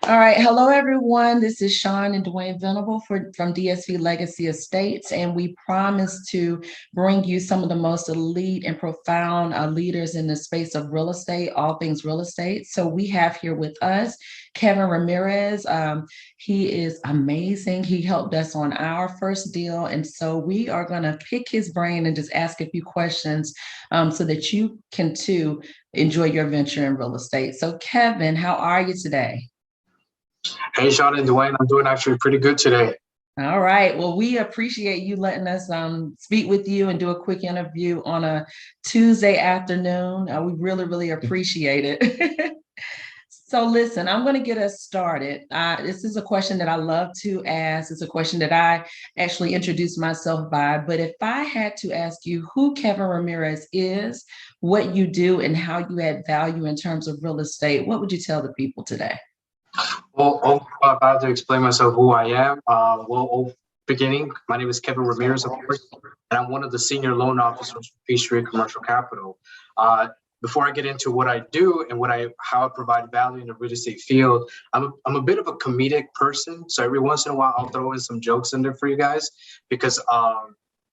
All right. Hello, everyone. This is Sean and Dwayne Venable from DSV Legacy Estates, and we promise to bring you some of the most elite and profound leaders in the space of real estate, all things real estate. So we have here with us Kevin Ramirez. He is amazing. He helped us on our first deal, and so we are going to pick his brain and just ask a few questions so that you can too enjoy your venture in real estate. So, Kevin, how are you today? Hey, Sean and Dwayne, I'm doing actually pretty good today. All right. Well, we appreciate you letting us speak with you and do a quick interview on a Tuesday afternoon. We really, really appreciate it. So, listen, I'm going to get us started. This is a question that I love to ask. It's a question that I actually introduced myself by. But if I had to ask you who Kevin Ramirez is, what you do, and how you add value in terms of real estate, what would you tell the people today? If I have to explain myself who I am, beginning, my name is Kevin Ramirez, of course, and I'm one of the senior loan officers for Peachtree Commercial Capital. Before I get into what I do and how I provide value in the real estate field, I'm a bit of a comedic person. So every once in a while, I'll throw in some jokes in there for you guys because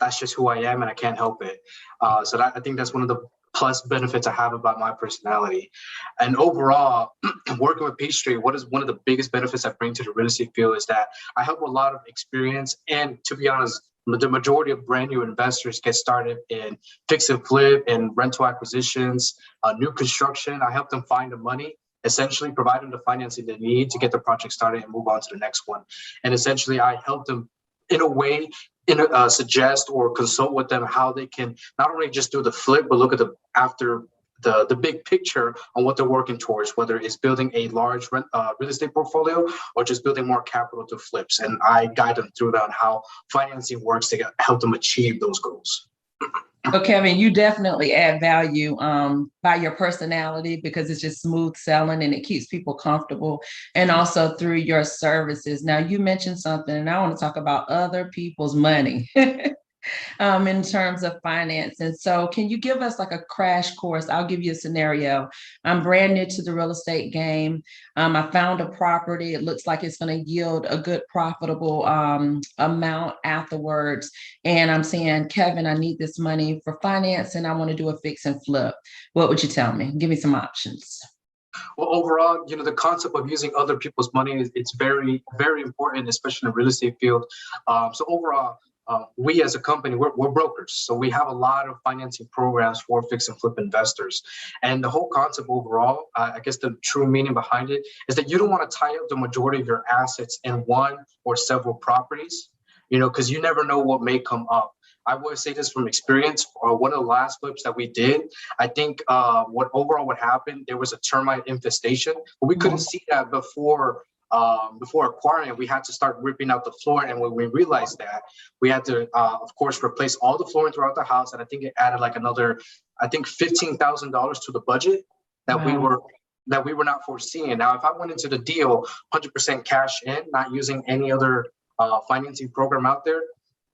that's just who I am and I can't help it. I think that's one of the plus benefits I have about my personality. And overall, working with Peachtree, what is one of the biggest benefits I bring to the real estate field is that I help a lot of experience and, to be honest, the majority of brand new investors get started in fix and flip and rental acquisitions, new construction. I help them find the money, essentially provide them the financing they need to get the project started and move on to the next one. And essentially, I help them in a way, suggest or consult with them how they can not only just do the flip, but look at the big picture on what they're working towards, whether it's building a large real estate portfolio or just building more capital to flips. And I guide them through that on how financing works to help them achieve those goals. So, Kevin, you definitely add value by your personality because it's just smooth selling and it keeps people comfortable, and also through your services. Now, you mentioned something, and I want to talk about other people's money. In terms of finance. And so, can you give us like a crash course? I'll give you a scenario. I'm brand new to the real estate game. I found a property. It looks like it's going to yield a good, profitable amount afterwards. And I'm saying, Kevin, I need this money for finance and I want to do a fix and flip. What would you tell me? Give me some options. Well, overall, the concept of using other people's money it's very, very important, especially in the real estate field. So overall, we as a company, we're brokers. So we have a lot of financing programs for fix and flip investors. And the whole concept overall, I guess the true meaning behind it is that you don't want to tie up the majority of your assets in one or several properties, because you never know what may come up. I will say this from experience. One of the last flips that we did, I think what happened, there was a termite infestation, but we couldn't see that before acquiring. We had to start ripping out the floor, and when we realized that, we had to, of course, replace all the flooring throughout the house. And I think it added like another, I think $15,000 to the budget that we were not foreseeing. Now, if I went into the deal 100% cash in, not using any other financing program out there,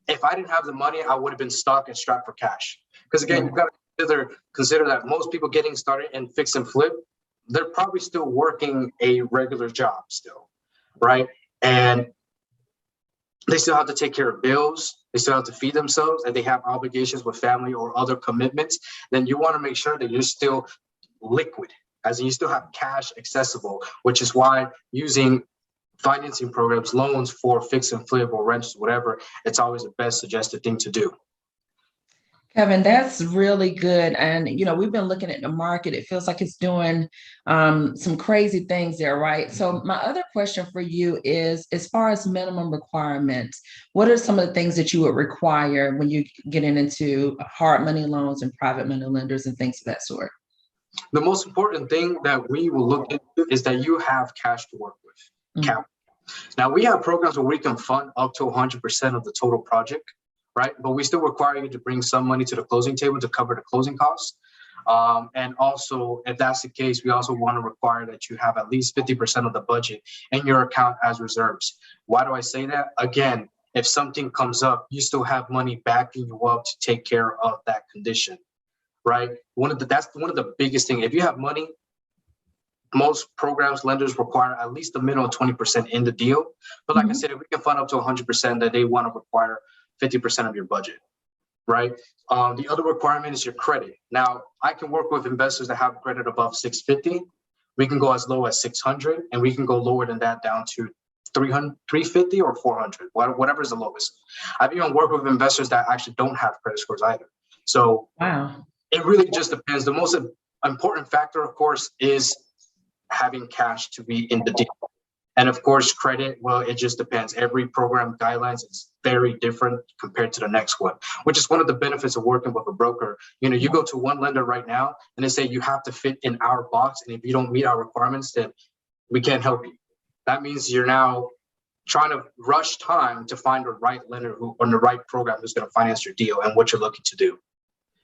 if I didn't have the money, I would have been stuck and strapped for cash. Because again, you've got to consider that most people getting started in fix and flip, they're probably still working a regular job still, right? And they still have to take care of bills. They still have to feed themselves, and they have obligations with family or other commitments. Then you want to make sure that you're still liquid, as in you still have cash accessible, which is why using financing programs, loans for fix and flip or rents, whatever, it's always the best suggested thing to do. Kevin, that's really good. And, we've been looking at the market. It feels like it's doing some crazy things there, right? So my other question for you is, as far as minimum requirements, what are some of the things that you would require when you're getting into hard money loans and private money lenders and things of that sort? The most important thing that we will look into is that you have cash to work with. Capital. Now, we have programs where we can fund up to 100% of the total project, right? But we still require you to bring some money to the closing table to cover the closing costs. And also, if that's the case, we also want to require that you have at least 50% of the budget in your account as reserves. Why do I say that? Again, if something comes up, you still have money backing you up to take care of that condition, right? That's one of the biggest things. If you have money, most programs, lenders require at least a minimum of 20% in the deal. But like I said, if we can fund up to 100%, that they want to require 50% of your budget, right? The other requirement is your credit. Now, I can work with investors that have credit above 650. We can go as low as 600, and we can go lower than that down to 300, 350 or 400, whatever is the lowest. I've even worked with investors that actually don't have credit scores either. So Wow. it really just depends. The most important factor, of course, is having cash to be in the deal. And of course, credit, well, it just depends. Every program guidelines is very different compared to the next one, which is one of the benefits of working with a broker. You know, you go to one lender right now and they say you have to fit in our box. And if you don't meet our requirements, then we can't help you. That means you're now trying to rush time to find the right lender who on the right program who's going to finance your deal and what you're looking to do.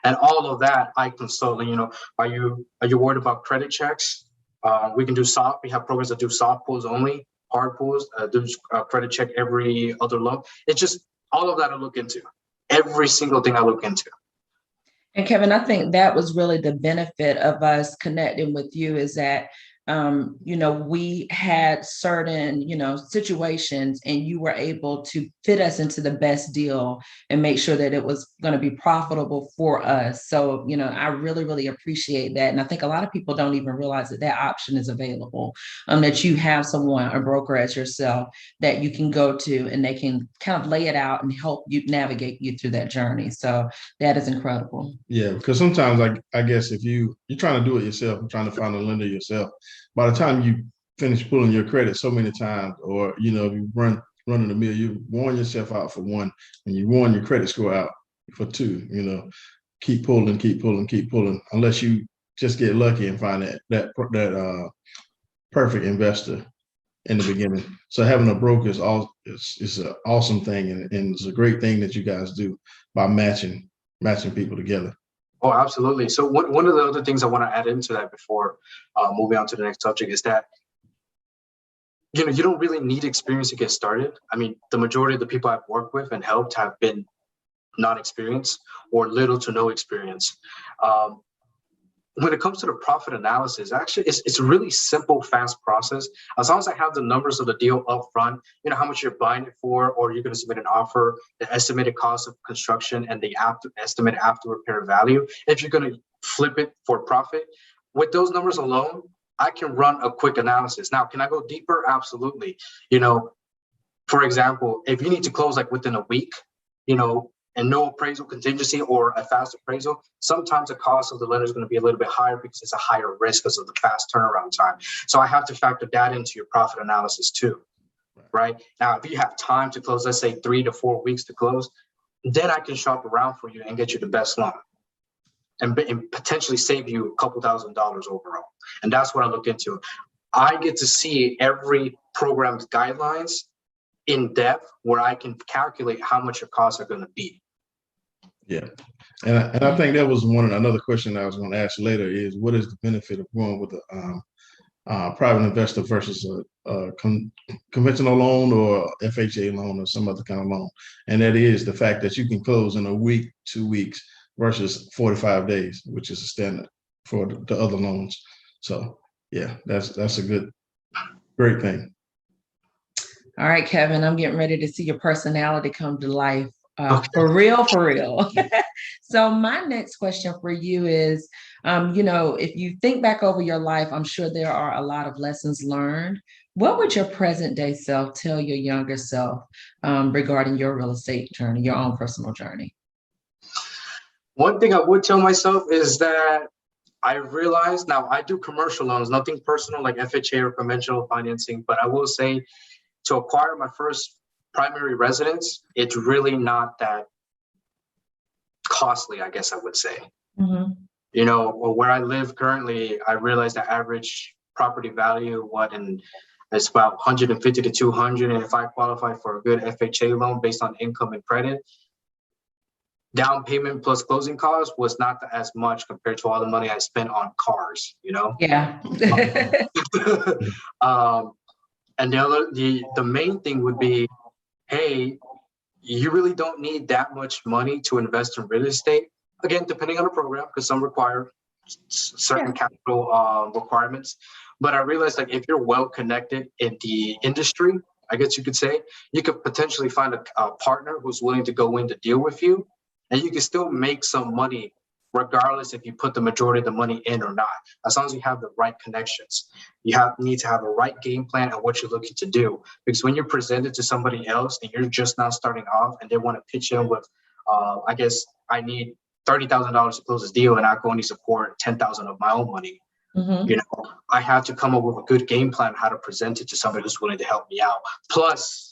And all of that I consult. You know, are you worried about credit checks? We can do soft. We have programs that do soft pulls only, hard pulls, do credit check every other loan. It's just all of that I look into. Every single thing I look into. And Kevin, I think that was really the benefit of us connecting with you is that, we had certain, situations and you were able to fit us into the best deal and make sure that it was going to be profitable for us. So, I really, really appreciate that. And I think a lot of people don't even realize that that option is available, that you have someone, a broker as yourself, that you can go to and they can kind of lay it out and help you navigate you through that journey. So that is incredible. Yeah, because sometimes I guess if you're trying to do it yourself and trying to find a lender yourself, by the time you finish pulling your credit so many times, or if you running the mill, you worn yourself out for one, and you worn your credit score out for two. Keep pulling, unless you just get lucky and find that perfect investor in the beginning. So having a broker is an awesome thing, and it's a great thing that you guys do by matching people together. Oh, absolutely. So one of the other things I want to add into that before moving on to the next subject is that, you don't really need experience to get started. I mean, the majority of the people I've worked with and helped have been non-experienced or little to no experience. When it comes to the profit analysis, actually, it's a really simple, fast process. As long as I have the numbers of the deal up front, how much you're buying it for, or you're going to submit an offer, the estimated cost of construction, and the estimated after repair value. If you're going to flip it for profit, with those numbers alone, I can run a quick analysis. Now, can I go deeper? Absolutely. For example, if you need to close like within a week, and no appraisal contingency or a fast appraisal, sometimes the cost of the lender is going to be a little bit higher because it's a higher risk because of the fast turnaround time. So I have to factor that into your profit analysis too, right? Now, if you have time to close, let's say 3 to 4 weeks to close, then I can shop around for you and get you the best loan and potentially save you a couple $1,000s overall. And that's what I look into. I get to see every program's guidelines in depth where I can calculate how much your costs are going to be. Yeah. And I think that was another question I was going to ask later is what is the benefit of going with a private investor versus a conventional loan or FHA loan or some other kind of loan? And that is the fact that you can close in a week, 2 weeks versus 45 days, which is a standard for the other loans. So yeah, that's a great thing. All right, Kevin, I'm getting ready to see your personality come to life. For real. So my next question for you is, if you think back over your life, I'm sure there are a lot of lessons learned. What would your present day self tell your younger self regarding your real estate journey, your own personal journey? One thing I would tell myself is that I realized, now I do commercial loans, nothing personal like FHA or conventional financing, but I will say to acquire my first primary residence, it's really not that costly, I guess I would say. Mm-hmm. Where I live currently, I realize the average property value, it's about 150 to 200. And if I qualify for a good FHA loan based on income and credit, down payment plus closing costs was not as much compared to all the money I spent on cars, Yeah. And the main thing would be, hey, you really don't need that much money to invest in real estate. Again, depending on the program, because some require certain capital requirements. But I realized like if you're well connected in the industry, I guess you could say, you could potentially find a partner who's willing to go in to deal with you, and you can still make some money regardless if you put the majority of the money in or not, as long as you have the right connections. Need to have a right game plan on what you're looking to do. Because when you're presented to somebody else and you're just now starting off and they want to pitch in with, I guess I need $30,000 to close this deal and I can only support 10,000 of my own money. Mm-hmm. You know, I had to come up with a good game plan how to present it to somebody who's willing to help me out. Plus,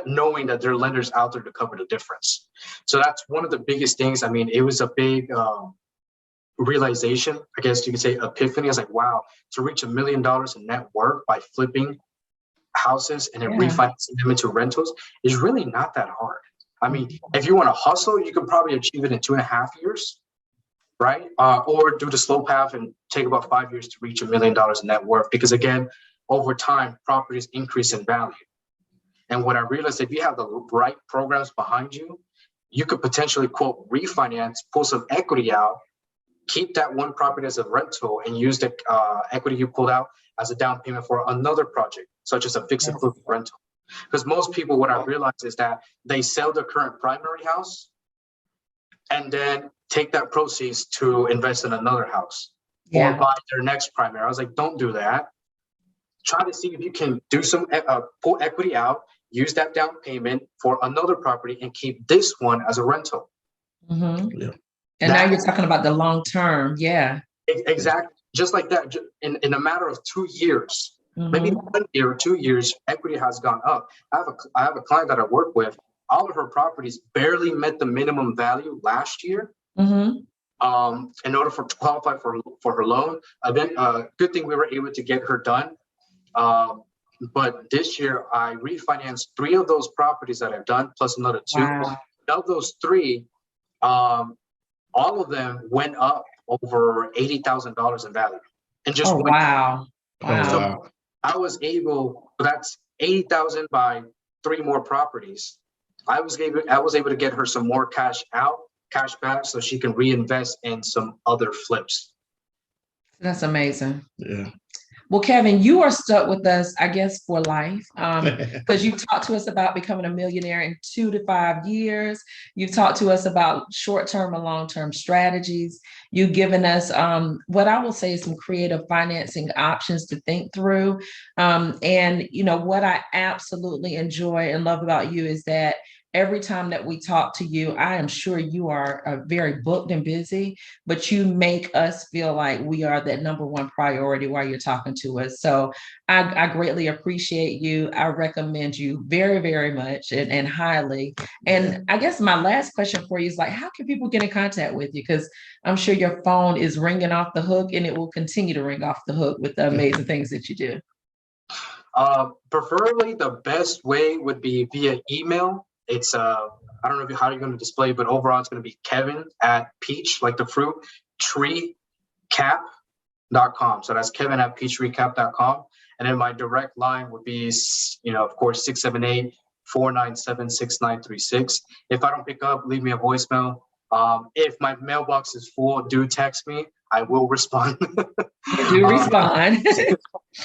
knowing that there are lenders out there to cover the difference. So that's one of the biggest things. I mean, it was a big realization, I guess you could say epiphany. I was like, wow, to reach $1 million in net worth by flipping houses and then refinancing them into rentals is really not that hard. I mean, if you want to hustle, you can probably achieve it in 2.5 years, right? Or do the slow path and take about 5 years to reach $1 million in net worth. Because again, over time, properties increase in value. And what I realized, if you have the right programs behind you, you could potentially, quote, refinance, pull some equity out, keep that one property as a rental, and use the equity you pulled out as a down payment for another project, such as a fix and flip rental. Because most people, what I realized is that they sell their current primary house and then take that proceeds to invest in another house or buy their next primary. I was like, don't do that. Try to see if you can do some, pull equity out, use that down payment for another property and keep this one as a rental. Mm-hmm. Yeah. And now you're talking about the long term. Yeah. Exactly. Just like that, in a matter of 2 years, maybe 1 year or 2 years, equity has gone up. I have a client that I work with. All of her properties barely met the minimum value last year. In order to qualify for her loan. Then good thing we were able to get her done. But this year I refinanced 3 of those properties that I've done, plus another 2. Wow. Of those 3, all of them went up over $80,000 in value. And just wow. So I was able, that's 80,000 by 3 more properties. I was able to get her some more cash back, so she can reinvest in some other flips. That's amazing. Yeah. Well, Kevin, you are stuck with us, I guess, for life, because you talked to us about becoming a millionaire in 2 to 5 years. You've talked to us about short-term and long-term strategies. You've given us what I will say is some creative financing options to think through. And, you know, what I absolutely enjoy and love about you is that every time that we talk to you, I am sure you are very booked and busy, but you make us feel like we are that number one priority while you're talking to us. So I greatly appreciate you. I recommend you very, very much and highly. And I guess my last question for you is like, how can people get in contact with you? Because I'm sure your phone is ringing off the hook and it will continue to ring off the hook with the amazing things that you do. Preferably the best way would be via email. It's I don't know how you're going to display, but overall it's going to be Kevin at peach, like the fruit, treecap.com. So that's Kevin at peachtreecap.com. And then my direct line would be, you know, of course, 678-497-6936. If I don't pick up, leave me a voicemail. If my mailbox is full, do text me. I will respond. Do respond.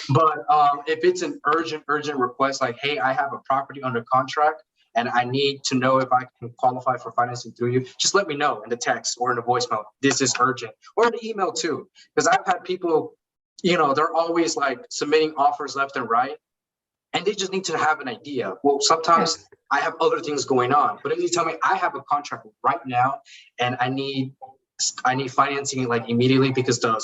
But if it's an urgent request, like, hey, I have a property under contract and I need to know if I can qualify for financing through you, just let me know in the text or in the voicemail. This is urgent. Or in the email too. Because I've had people, you know, they're always like submitting offers left and right. And they just need to have an idea. Well, sometimes I have other things going on. But if you tell me I have a contract right now and I need financing like immediately because the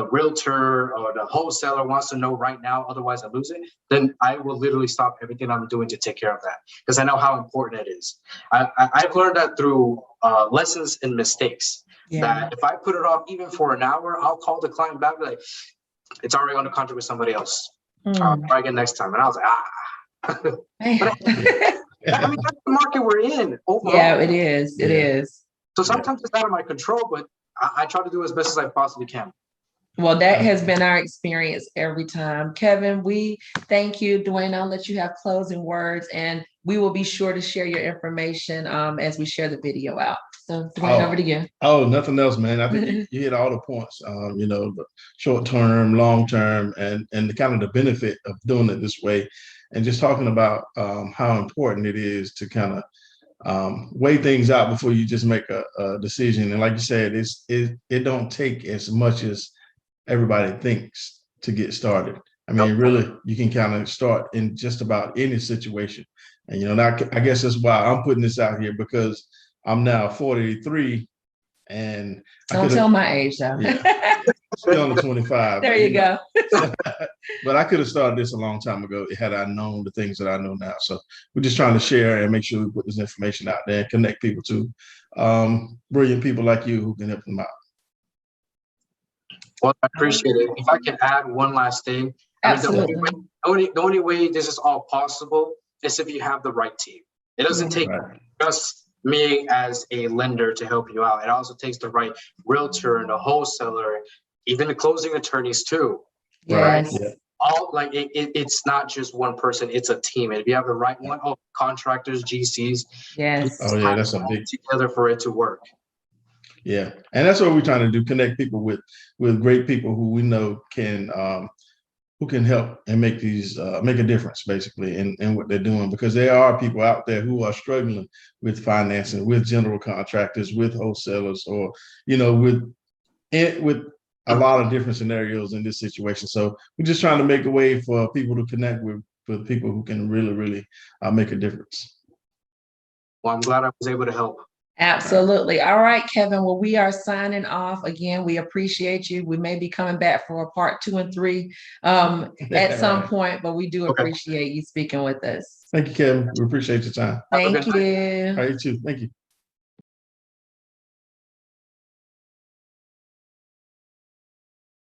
realtor or the wholesaler wants to know right now, otherwise I lose it, then I will literally stop everything I'm doing to take care of that because I know how important it is. I've learned that through lessons and mistakes. That if I put it off even for an hour, I'll call the client back and be like, it's already under contract with somebody else. Try again next time. And I was like, I mean, that's the market we're in overall. Yeah, it is. It is. So sometimes it's out of my control, but I try to do as best as I possibly can. Well, that has been our experience every time. Kevin, we thank you. Dwayne, I'll let you have closing words, and we will be sure to share your information as we share the video out. So Dwayne, over to you. Oh, nothing else, man. I think you hit all the points. The short term, long term, and the kind of the benefit of doing it this way, and just talking about how important it is to kind of weigh things out before you just make a decision. And like you said, it don't take as much as everybody thinks to get started. I mean, really, you can kind of start in just about any situation. And, I guess that's why I'm putting this out here, because I'm now 43 and don't tell my age though. Yeah, still only 25. There you go. But I could have started this a long time ago had I known the things that I know now. So we're just trying to share and make sure we put this information out there and connect people to brilliant people like you who can help them out. Well, I appreciate it. If I can add one last thing. Absolutely. The only way this is all possible is if you have the right team. It doesn't take just me as a lender to help you out. It also takes the right realtor and a wholesaler, even the closing attorneys too. Yes. Right? Yeah. All it's not just one person, it's a team. And if you have the right one, contractors, GCs, yes. Oh yeah, that's a big together for it to work. Yeah, and that's what we're trying to do: connect people with great people who we know who can help and make a difference, basically, in what they're doing. Because there are people out there who are struggling with financing, with general contractors, with wholesalers, or with a lot of different scenarios in this situation. So we're just trying to make a way for people to connect with people who can really, really make a difference. Well, I'm glad I was able to help. Absolutely. All right, Kevin. Well, we are signing off. Again, we appreciate you. We may be coming back for a part 2 and 3 at some point, but we do appreciate you speaking with us. Thank you, Kevin. We appreciate your time. Thank you. All right, you too. Thank you.